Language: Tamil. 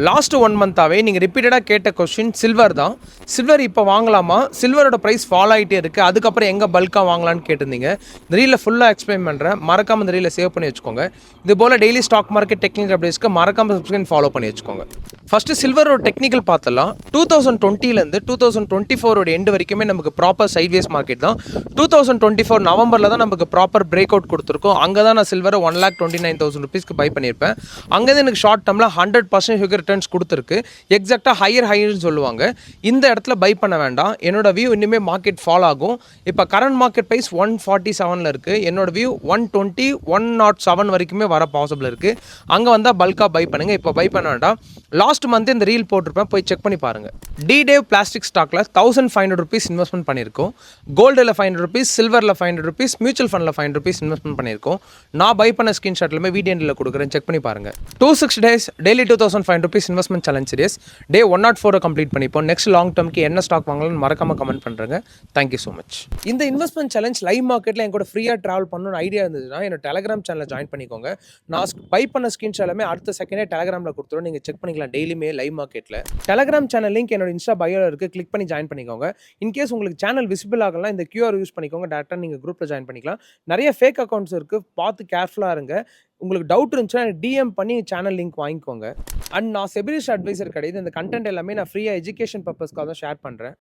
லாஸ்ட் 1 மந்தாவே நீங்கள் ரிப்பீட்டடாக கேட்ட கொஸ்டின் சில்வர் தான். சில்வர் இப்போ வாங்கலாமா, சில்வரோட ப்ரைஸ் ஃபால் ஆகிட்டே இருக்குது, அதுக்கப்புறம் எங்கே பல்காக வாங்கலான்னு கேட்டிருந்தீங்க. இந்த ரீலில் ஃபுல்லாக எக்ஸ்பிளைன் பண்ணுறேன், மறக்காமல் இந்த ரீலில் சேவ் பண்ணி வச்சுக்கோங்க. இது போல் டெய்லி ஸ்டாக் மார்க்கெட் டெக்னிக்கல் அப்டேட்ஸ்க்கு மறக்காமல் சப்ஸ்கிரைப் ஃபாலோ பண்ணி வச்சுக்கோங்க. ஃபஸ்ட்டு சில்வரோட டெக்னிக்கல் பார்த்தலாம். 2020லேருந்து 2024 எண்டு வரைக்குமே நமக்கு ப்ராப்பர் சைட்வேஸ் மார்க்கெட் தான். 2024 நவம்பரில் தான் நமக்கு ப்ராப்பர் பிரேக் அவுட் கொடுத்துருக்கோம். அங்கே தான் நான் சில்வரை 1,29,000 ருபீஸ்க்கு பை பண்ணியிருப்பேன். அங்கே எனக்கு ஷார்ட் டேர்மில் 100% ரிட்டர்ன்ஸ் கொடுத்துருக்கு. எக்ஸாக்டாக ஹையர்னு சொல்லுவாங்க. இந்த இடத்துல பை பண்ண வேண்டாம். என்னோட வியூ இன்னுமே மார்க்கெட் ஃபால் ஆகும். இப்போ கரண்ட் மார்க்கெட் ப்ரைஸ் 147 இருக்குது. என்னோட வியூ 120, 107 வரைக்குமே வர பாசிபிள் இருக்குது. அங்கே வந்தால் பல்காக பை பண்ணுங்கள். இப்போ பை பண்ண வேண்டாம். லாஸ்ட் மந்த் இந்த ரீல் போட்டிருப்பேன், போய் செக் பண்ணி பாருங்கள். டிடேவ் பிளாஸ்டிக் ஸ்டாக்கில் 1,500 ருபீஸ் இன்வெஸ்ட்மெண்ட் பண்ணியிருக்கோம். கோல்டில் 500 ருபீஸ், சில்வரில் 500 ருபீஸ், மியூச்சுவல் ஃபண்டில் 500 ருபீஸ் இன்வெஸ்ட்மெண்ட் பண்ணியிருக்கோம். நான் பை பண்ண ஸ்கிரீன்ஷாட்லுமே வீடியோவில் கொடுக்குறேன், செக் பண்ணி பாருங்கள். 260 days daily 2,500 rupees investment challenge series day 104 complete பண்ணிப்போம். நெக்ஸ்ட் லாங் டேர்ம்க்கு என்ன ஸ்டாக் வாங்கலாம்னு மறக்காம கமெண்ட் பண்ணுறேங்க. Thank you so much. இந்த இன்வெஸ்ட்மெண்ட் சேலஞ்ச் லைவ் மார்க்கெட்டில் என் கூட ஃப்ரீயாக ட்ராவல் பண்ணணும்னு ஐடியா இருந்ததுன்னா என்னோட டெலகிராம் சேனலில் ஜாயின் பண்ணிக்கோங்க. நான் பை பண்ண ஸ்கிரீன்ஷாட் எல்லாமே அடுத்த செகண்டே டெலகிராமில் கொடுத்துருவோம், நீங்கள் செக் பண்ணிக்கலாம். டெய்லியுமே லைவ் மார்க்கெட்டில் டெலகிராம் சேனல் லிங்க் என்னோட இன்ஸ்டா பயோவில் இருக்குது, கிளிக் பண்ணி ஜாயின் பண்ணிக்கோங்க. இன்கேஸ் உங்களுக்கு சேனல் விசிபிள் ஆகலாம், இந்த QR யூஸ் பண்ணிக்கோங்க, டேரெக்டாக நீங்கள் குரூப்பில் ஜாயின் பண்ணிக்கலாம். நிறைய ஃபேக் அக்கௌண்ட்ஸ் இருக்குது, பார்த்து கேர்ஃபுல்லாக இருங்க. உங்களுக்கு டவுட் இருந்துச்சுன்னா எனக்கு DM பண்ணி சேனல் லிங்க் வாங்கிக்கோங்க. அண்ட் நான் செபிலிஷ் அட்வைசர் கிடையாது. இந்த கண்டென்ட் எல்லாமே நான் ஃப்ரீயாக எஜுகேஷன் பர்பஸ்க்காக தான் ஷேர் பண்ணுறேன்.